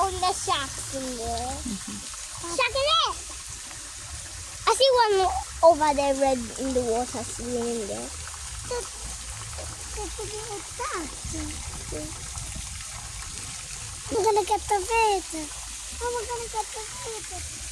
all the sharks in there. Shark in there! I see one over there red in the water swimming there. I'm gonna get the fish. Oh, we're gonna get the fish.